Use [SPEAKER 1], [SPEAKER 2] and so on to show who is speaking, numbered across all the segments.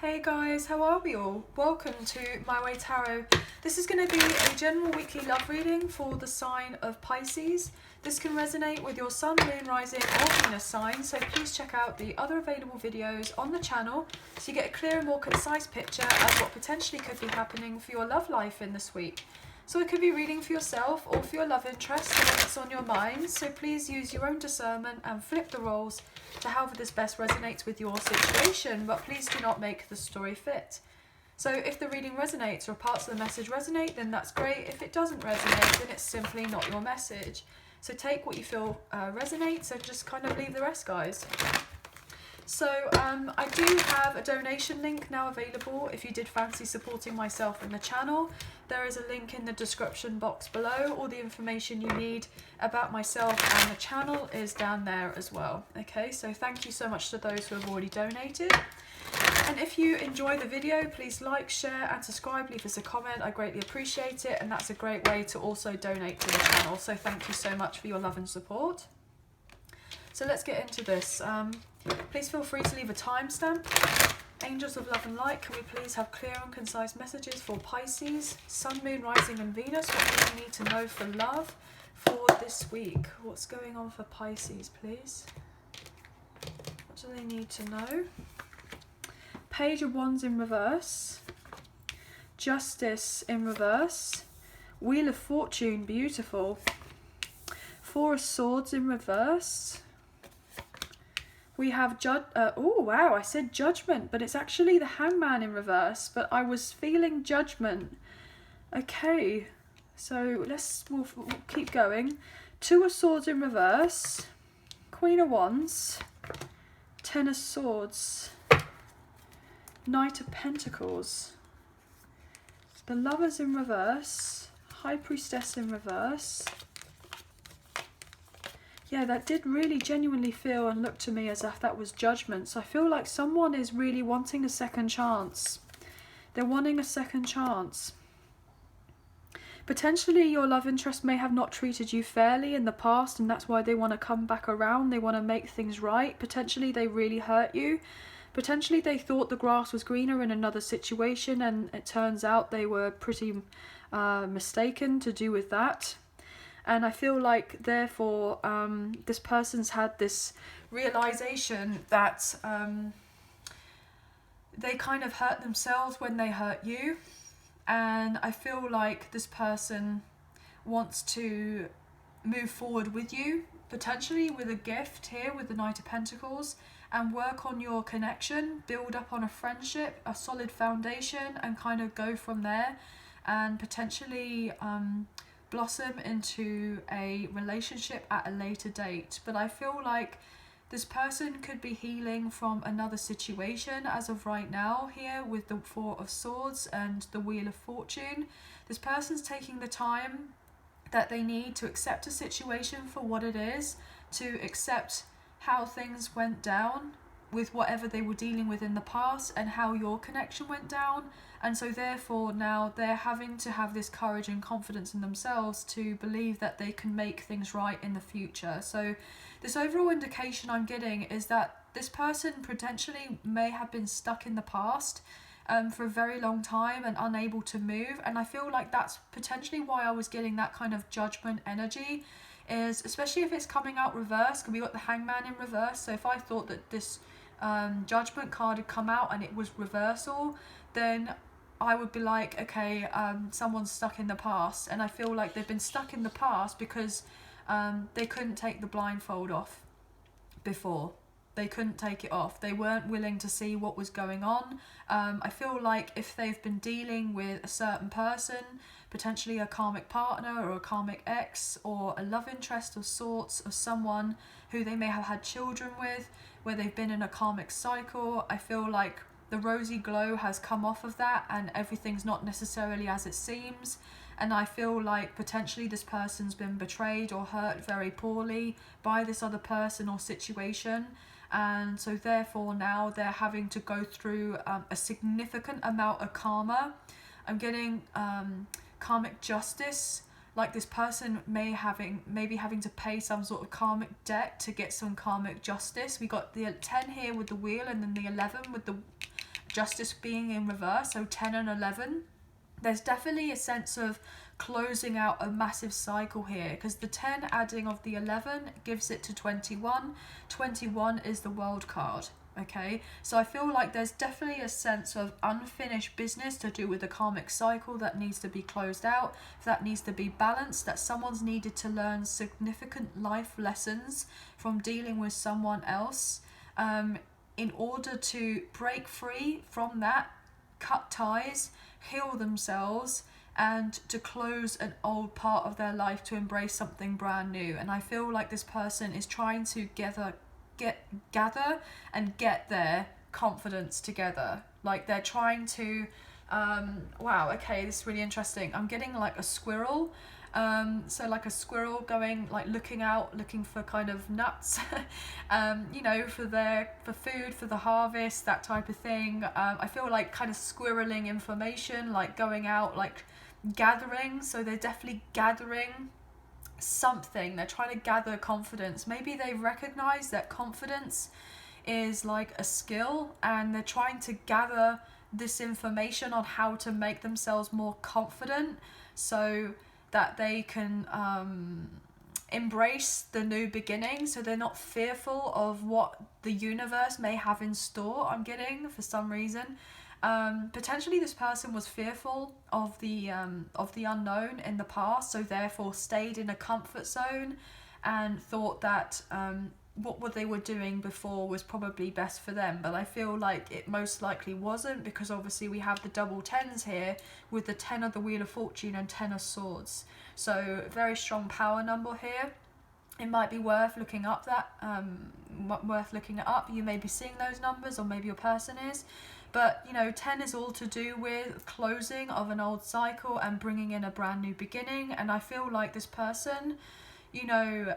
[SPEAKER 1] Hey guys, how are we all? Welcome to My Way Tarot. This is going to be a general weekly love reading for the sign of Pisces. This can resonate with your Sun, Moon, Rising or Venus sign, so please check out the other available videos on the channel so you get a clearer, more concise picture of what potentially could be happening for your love life in this week. So it could be reading for yourself or for your love interest or what's on your mind, so please use your own discernment and flip the roles to however this best resonates with your situation, but please do not make the story fit. So if the reading resonates or parts of the message resonate, then that's great. If it doesn't resonate, then it's simply not your message. So take what you feel resonates and just kind of leave the rest, guys. So I do have a donation link now available if you did fancy supporting myself and the channel. There is a link in the description box below. All the information you need about myself and the channel is down there as well. Okay, so thank you so much to those who have already donated. And if you enjoy the video, please like, share and subscribe. Leave us a comment, I greatly appreciate it, and that's a great way to also donate to the channel. So thank you so much for your love and support. So let's get into this. Please feel free to leave a timestamp. Angels of love and light, can we please have clear and concise messages for Pisces, Sun, Moon, Rising and Venus? What do we need to know for love for this week? What's going on for Pisces, please? What do they need to know? Page of Wands in reverse. Justice in reverse. Wheel of Fortune, beautiful. Four of Swords in reverse. We have oh wow, I said Judgment, but it's actually the Hangman in reverse, but I was feeling Judgment. Okay, so we'll keep going. Two of Swords in reverse. Queen of Wands. Ten of Swords. Knight of Pentacles. The Lovers in reverse. High Priestess in reverse. Yeah, that did really genuinely feel and look to me as if that was Judgment. So I feel like someone is really wanting a second chance. They're wanting a second chance. Potentially your love interest may have not treated you fairly in the past, and that's why they want to come back around. They want to make things right. Potentially they really hurt you. Potentially they thought the grass was greener in another situation, and it turns out they were pretty mistaken to do with that. And I feel like, therefore, this person's had this realization that they kind of hurt themselves when they hurt you. And I feel like this person wants to move forward with you, potentially with a gift here with the Knight of Pentacles, and work on your connection, build up on a friendship, a solid foundation, and kind of go from there, and potentially blossom into a relationship at a later date. But I feel like this person could be healing from another situation as of right now here with the Four of Swords and the Wheel of Fortune. This person's taking the time that they need to accept a situation for what it is, to accept how things went down with whatever they were dealing with in the past and how your connection went down. And so therefore now they're having to have this courage and confidence in themselves to believe that they can make things right in the future. So this overall indication I'm getting is that this person potentially may have been stuck in the past for a very long time and unable to move. And I feel like that's potentially why I was getting that kind of Judgment energy, is especially if it's coming out reverse, because we got the Hangman in reverse. So if I thought that this Judgment card had come out and it was reversal, then I would be like, okay, someone's stuck in the past. And I feel like they've been stuck in the past because they couldn't take the blindfold off before. They couldn't take it off. They weren't willing to see what was going on. I feel like if they've been dealing with a certain person, potentially a karmic partner or a karmic ex or a love interest of sorts, or someone who they may have had children with, where they've been in a karmic cycle, I feel like the rosy glow has come off of that and everything's not necessarily as it seems. And I feel like potentially this person's been betrayed or hurt very poorly by this other person or situation. And so therefore now they're having to go through a significant amount of karma. I'm getting karmic justice, like this person maybe having to pay some sort of karmic debt to get some karmic justice. We got the 10 here with the wheel, and then the 11 with the justice being in reverse, so 10 and 11. There's definitely a sense of closing out a massive cycle here, because the 10 adding of the 11 gives it to 21. 21 is the world card. Okay, so I feel like there's definitely a sense of unfinished business to do with the karmic cycle that needs to be closed out, that needs to be balanced, that someone's needed to learn significant life lessons from dealing with someone else in order to break free from that, cut ties, heal themselves, and to close an old part of their life to embrace something brand new. And I feel like this person is trying to gather and get their confidence together. Like they're trying to wow, okay, this is really interesting. I'm getting like a squirrel, so like a squirrel going, like looking for kind of nuts you know, for food, for the harvest, that type of thing. I feel like kind of squirreling information, like going out, like gathering. So they're definitely gathering something. They're trying to gather confidence. Maybe they recognize that confidence is like a skill, and they're trying to gather this information on how to make themselves more confident so that they can embrace the new beginning, so they're not fearful of what the universe may have in store. I'm getting, for some reason, potentially this person was fearful of the unknown in the past, so therefore stayed in a comfort zone and thought that what they were doing before was probably best for them. But I feel like it most likely wasn't, because obviously we have the double tens here with the 10 of the Wheel of Fortune and 10 of Swords. So very strong power number here. It might be worth looking up that, You may be seeing those numbers, or maybe your person is. But, you know, 10 is all to do with closing of an old cycle and bringing in a brand new beginning. And I feel like this person, you know,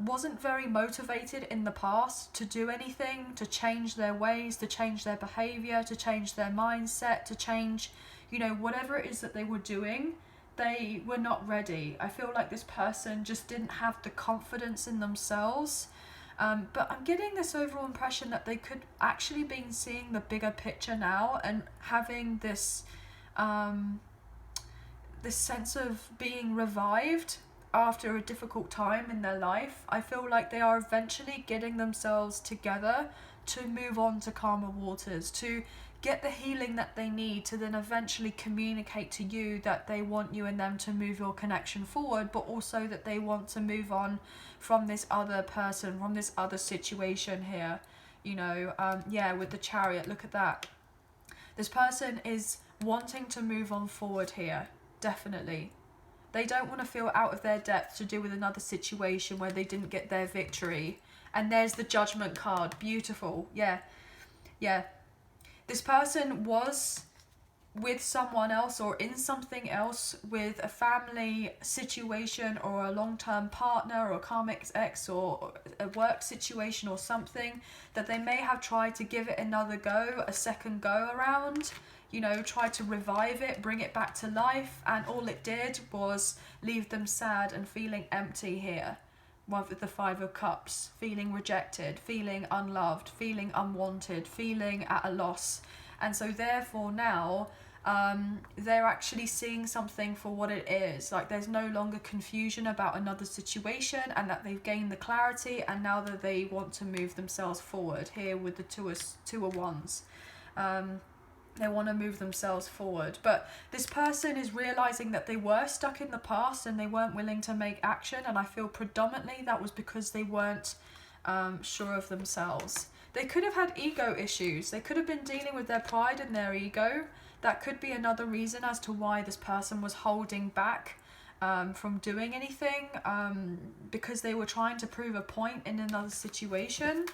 [SPEAKER 1] wasn't very motivated in the past to do anything, to change their ways, to change their behavior, to change their mindset, to change, you know, whatever it is that they were doing. They were not ready. I feel like this person just didn't have the confidence in themselves. But I'm getting this overall impression that they could actually be seeing the bigger picture now, and having this this sense of being revived after a difficult time in their life. I feel like they are eventually getting themselves together to move on to calmer waters, to get the healing that they need to then eventually communicate to you that they want you and them to move your connection forward, but also that they want to move on from this other person, from this other situation here. You know, yeah, with the Chariot, look at that. This person is wanting to move on forward here, definitely. They don't want to feel out of their depth to do with another situation where they didn't get their victory. And there's the Judgment card. Beautiful. Yeah. Yeah. This person was with someone else or in something else, with a family situation or a long-term partner or a karmic ex or a work situation or something, that they may have tried to give it another go, a second go around, you know, try to revive it, bring it back to life, and all it did was leave them sad and feeling empty here. One with the 5 of Cups, feeling rejected, feeling unloved, feeling unwanted, feeling at a loss. And so therefore now they're actually seeing something for what it is. Like there's no longer confusion about another situation, and that they've gained the clarity, and now that they want to move themselves forward here with the two of Wands. They want to move themselves forward. But this person is realizing that they were stuck in the past and they weren't willing to make action, and I feel predominantly that was because they weren't sure of themselves. They could have had ego issues. They could have been dealing with their pride and their ego. That could be another reason as to why this person was holding back from doing anything, because they were trying to prove a point in another situation.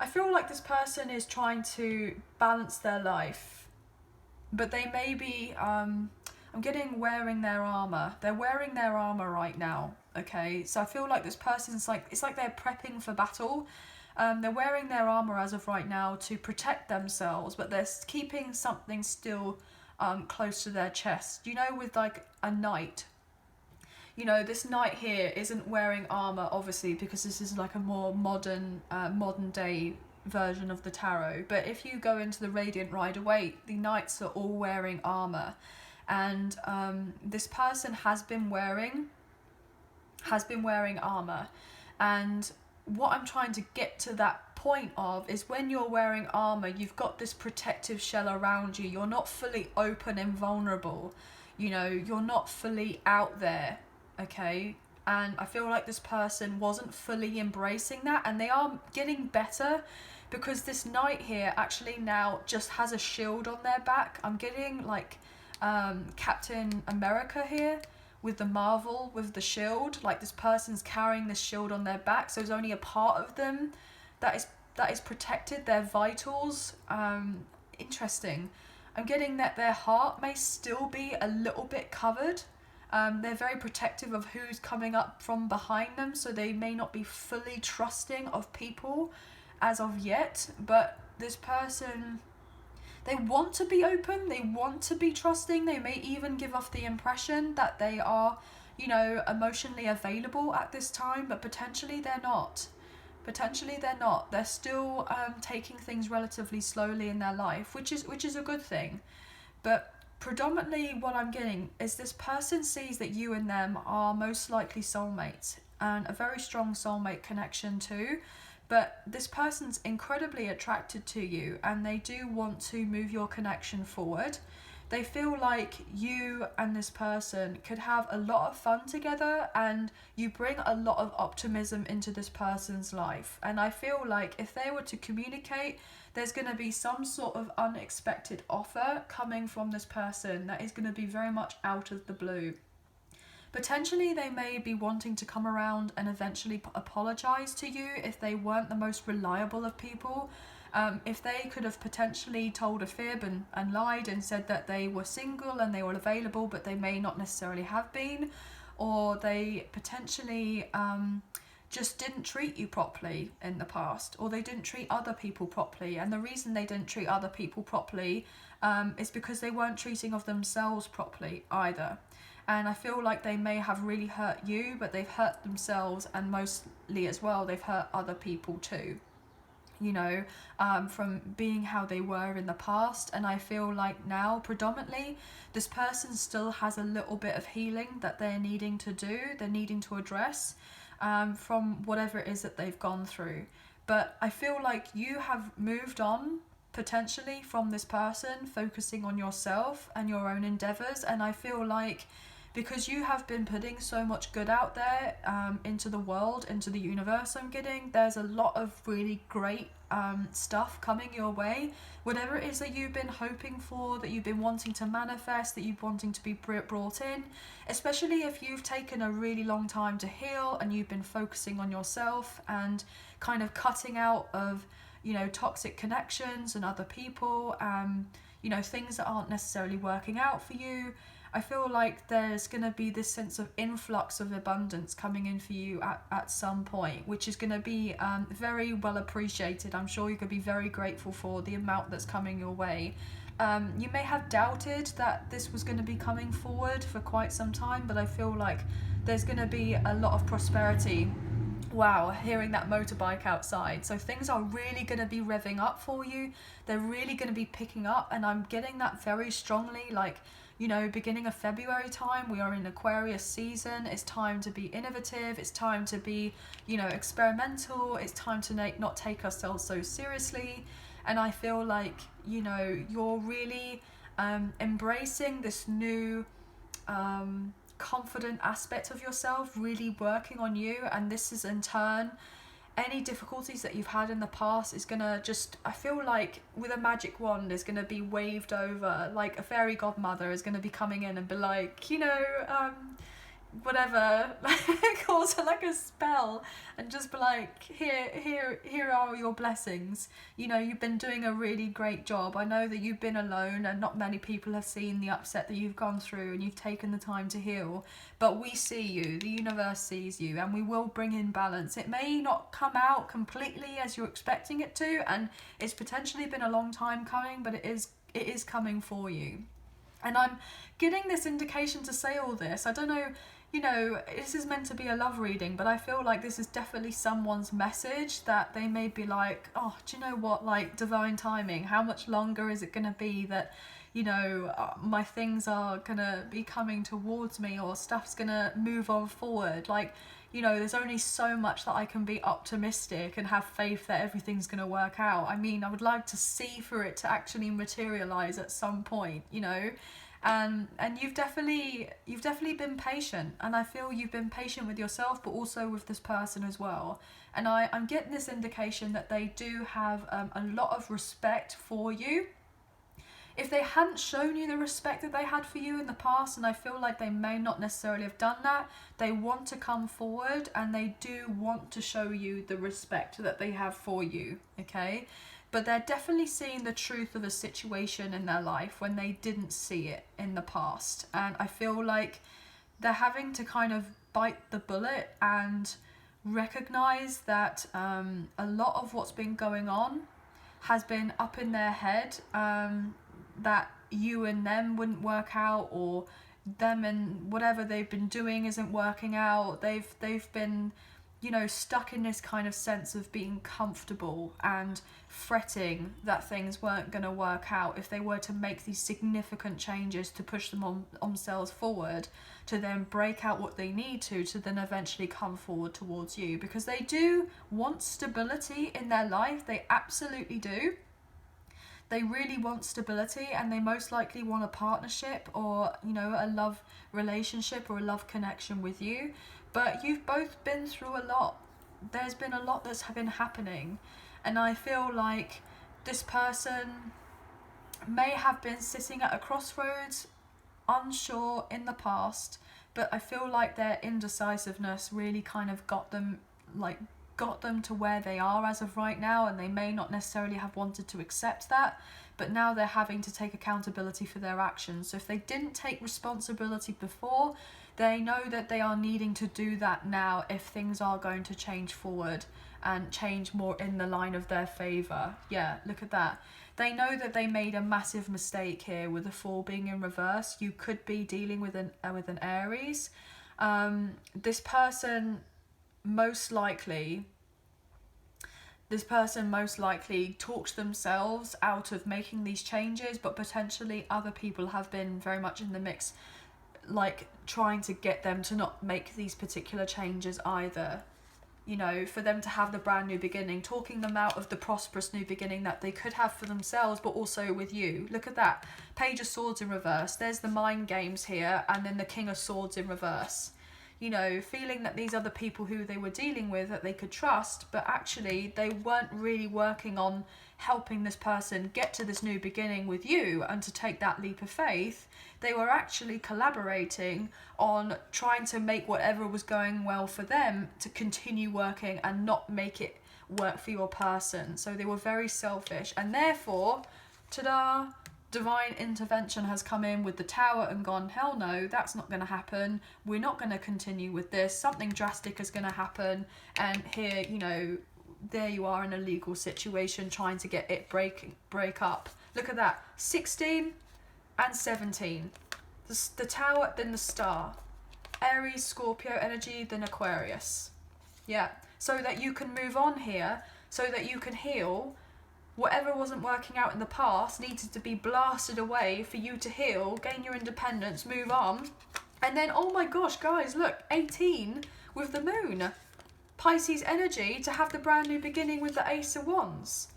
[SPEAKER 1] I feel like this person is trying to balance their life, but they may be, I'm getting wearing their armor. They're wearing their armor right now, okay? So I feel like this person's like, it's like they're prepping for battle. They're wearing their armor as of right now to protect themselves, but they're keeping something still close to their chest. You know, with like a knight. You know, this knight here isn't wearing armor, obviously, because this is like a more modern day version of the tarot. But if you go into the Radiant Rider-Waite, the knights are all wearing armor, and this person has been wearing armor. And what I'm trying to get to that point of is, when you're wearing armor, you've got this protective shell around you. You're not fully open and vulnerable, you know, you're not fully out there, okay? And I feel like this person wasn't fully embracing that, and they are getting better, because this knight here actually now just has a shield on their back. I'm getting like Captain America here with the Marvel, with the shield. Like, this person's carrying this shield on their back, so there's only a part of them that is protected, their vitals. Interesting. I'm getting that their heart may still be a little bit covered. They're very protective of who's coming up from behind them, so they may not be fully trusting of people as of yet. But this person, they want to be open, they want to be trusting, they may even give off the impression that they are, you know, emotionally available at this time, but potentially they're not. Potentially they're not. They're still taking things relatively slowly in their life, which is a good thing. But predominantly what I'm getting is, this person sees that you and them are most likely soulmates, and a very strong soulmate connection too. But this person's incredibly attracted to you, and they do want to move your connection forward. They feel like you and this person could have a lot of fun together, and you bring a lot of optimism into this person's life. And I feel like if they were to communicate, there's going to be some sort of unexpected offer coming from this person that is going to be very much out of the blue. Potentially they may be wanting to come around and eventually apologize to you if they weren't the most reliable of people. If they could have potentially told a fib and lied and said that they were single and they were available, but they may not necessarily have been, or they potentially just didn't treat you properly in the past, or they didn't treat other people properly. And the reason they didn't treat other people properly is because they weren't treating of themselves properly either. And I feel like they may have really hurt you, but they've hurt themselves, and mostly as well, they've hurt other people too, you know, from being how they were in the past. And I feel like now, predominantly, this person still has a little bit of healing that they're needing to do, they're needing to address from whatever it is that they've gone through. But I feel like you have moved on, potentially, from this person, focusing on yourself and your own endeavours. And I feel like, because you have been putting so much good out there into the world, into the universe, there's a lot of really great stuff coming your way. Whatever it is that you've been hoping for, that you've been wanting to manifest, that you've wanting to be brought in, especially if you've taken a really long time to heal and you've been focusing on yourself and kind of cutting out of, you know, toxic connections and other people, you know, things that aren't necessarily working out for you. I feel like there's going to be this sense of influx of abundance coming in for you at some point, which is going to be very well appreciated. I'm sure you could be very grateful for the amount that's coming your way. You may have doubted that this was going to be coming forward for quite some time, but I feel like there's going to be a lot of prosperity. Wow, hearing that motorbike outside. So things are really going to be revving up for you. They're really going to be picking up, and I'm getting that very strongly, like, you know, beginning of February time, we are in Aquarius season. It's time to be innovative. It's time to be, you know, experimental. It's time to not take ourselves so seriously. And I feel like, you know, you're really embracing this new confident aspect of yourself, really working on you. And this is in turn, any difficulties that you've had in the past is gonna just, I feel like with a magic wand is gonna be waved over, like a fairy godmother is gonna be coming in and be like, you know, whatever, cause like a spell and just be like, here are your blessings. You know, you've been doing a really great job. I know that you've been alone and not many people have seen the upset that you've gone through, and you've taken the time to heal, but we see you, the universe sees you, and we will bring in balance. It may not come out completely as you're expecting it to, and it's potentially been a long time coming, but it is coming for you. And I'm getting this indication to say all this. I don't know, you know, this is meant to be a love reading, but I feel like this is definitely someone's message, that they may be like, oh, do you know what, like, divine timing, how much longer is it going to be that, you know, my things are going to be coming towards me, or stuff's going to move on forward. Like, you know, there's only so much that I can be optimistic and have faith that everything's going to work out. I mean, I would like to see for it to actually materialize at some point, you know. And you've definitely been patient, and I feel you've been patient with yourself, but also with this person as well. And I'm getting this indication that they do have a lot of respect for you. If they hadn't shown you the respect that they had for you in the past, and I feel like they may not necessarily have done that, they want to come forward and they do want to show you the respect that they have for you, okay? But they're definitely seeing the truth of a situation in their life when they didn't see it in the past. And I feel like they're having to kind of bite the bullet and recognize that a lot of what's been going on has been up in their head, that you and them wouldn't work out, or them and whatever they've been doing isn't working out. They've been, you know, stuck in this kind of sense of being comfortable and fretting that things weren't going to work out if they were to make these significant changes to push themselves forward, to then break out what they need to then eventually come forward towards you, because they do want stability in their life. They absolutely do. They really want stability, and they most likely want a partnership, or, you know, a love relationship or a love connection with you. But you've both been through a lot. There's been a lot that's been happening, and I feel like this person may have been sitting at a crossroads, unsure in the past, but I feel like their indecisiveness really kind of got them to where they are as of right now, and they may not necessarily have wanted to accept that, but now they're having to take accountability for their actions. So if they didn't take responsibility before, they know that they are needing to do that now if things are going to change forward and change more in the line of their favour. Yeah, look at that. They know that they made a massive mistake here with the Fool being in reverse. You could be dealing with an Aries. This person most likely talked themselves out of making these changes, but potentially other people have been very much in the mix, like trying to get them to not make these particular changes either. You know, for them to have the brand new beginning, talking them out of the prosperous new beginning that they could have for themselves, but also with you. Look at that. Page of Swords in reverse. There's the mind games here, and then the King of Swords in reverse. You know, feeling that these other people who they were dealing with that they could trust, but actually they weren't really working on helping this person get to this new beginning with you and to take that leap of faith. They were actually collaborating on trying to make whatever was going well for them to continue working and not make it work for your person. So they were very selfish, and therefore, ta-da, divine intervention has come in with the Tower and gone, hell no, that's not going to happen. We're not going to continue with this. Something drastic is going to happen. And here, you know, there you are in a legal situation trying to get it break up. Look at that. 16 and 17. The Tower, then the Star. Aries, Scorpio energy, then Aquarius. Yeah. So that you can move on here, so that you can heal. Whatever wasn't working out in the past needed to be blasted away for you to heal, gain your independence, move on. And then, oh my gosh, guys, look, 18 with the Moon. Pisces energy to have the brand new beginning with the Ace of Wands.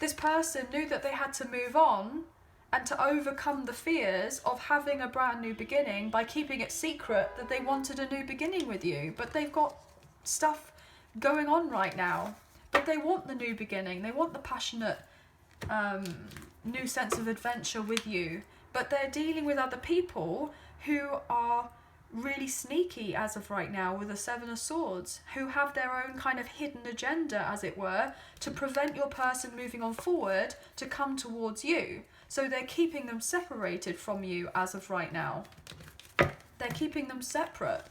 [SPEAKER 1] This person knew that they had to move on and to overcome the fears of having a brand new beginning by keeping it secret that they wanted a new beginning with you. But they've got stuff going on right now. But they want the new beginning. They want the passionate new sense of adventure with you. But they're dealing with other people who are really sneaky as of right now with the Seven of Swords, who have their own kind of hidden agenda, as it were, to prevent your person moving on forward to come towards you. So they're keeping them separated from you as of right now. They're keeping them separate.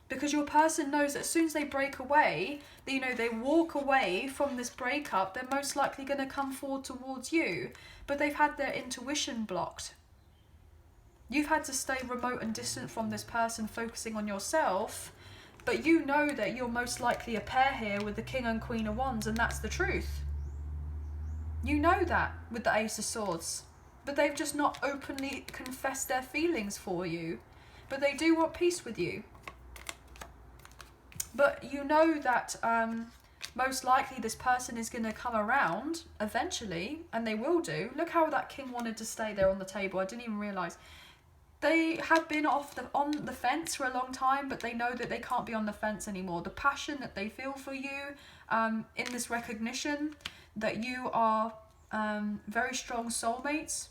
[SPEAKER 1] Because your person knows that as soon as they break away, you know, they walk away from this breakup, they're most likely going to come forward towards you. But they've had their intuition blocked. You've had to stay remote and distant from this person, focusing on yourself, but you know that you're most likely a pair here with the King and Queen of Wands, and that's the truth. You know that with the Ace of Swords, but they've just not openly confessed their feelings for you, but they do want peace with you. But you know that most likely this person is going to come around eventually, and they will do. Look how that king wanted to stay there on the table. I didn't even realise. They have been on the fence for a long time, but they know that they can't be on the fence anymore. The passion that they feel for you, in this recognition that you are very strong soulmates.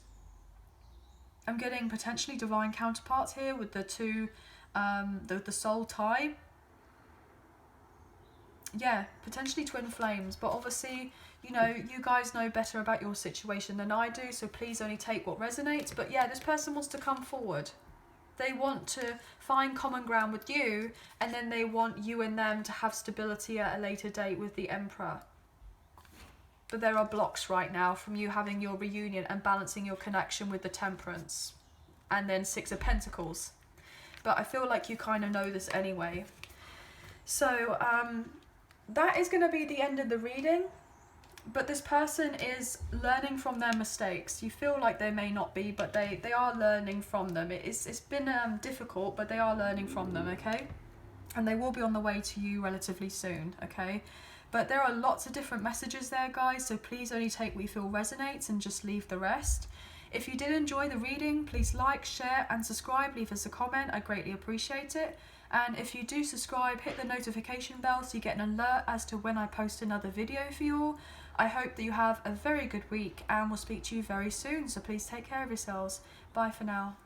[SPEAKER 1] I'm getting potentially divine counterparts here with the two, the soul tie. Yeah, potentially twin flames, but obviously, you know, you guys know better about your situation than I do, so please only take what resonates. But yeah, this person wants to come forward. They want to find common ground with you, and then they want you and them to have stability at a later date with the Emperor. But there are blocks right now from you having your reunion and balancing your connection with the Temperance, and then Six of Pentacles. But I feel like you kind of know this anyway. So, that is going to be the end of the reading, but this person is learning from their mistakes. You feel like they may not be, but they are learning from them. It's been difficult, but they are learning from them, okay? And they will be on the way to you relatively soon, okay? But there are lots of different messages there, guys, so please only take what you feel resonates and just leave the rest. If you did enjoy the reading, please like, share and subscribe. Leave us a comment. I greatly appreciate it. And if you do subscribe, hit the notification bell so you get an alert as to when I post another video for you all. I hope that you have a very good week, and we'll speak to you very soon. So please take care of yourselves. Bye for now.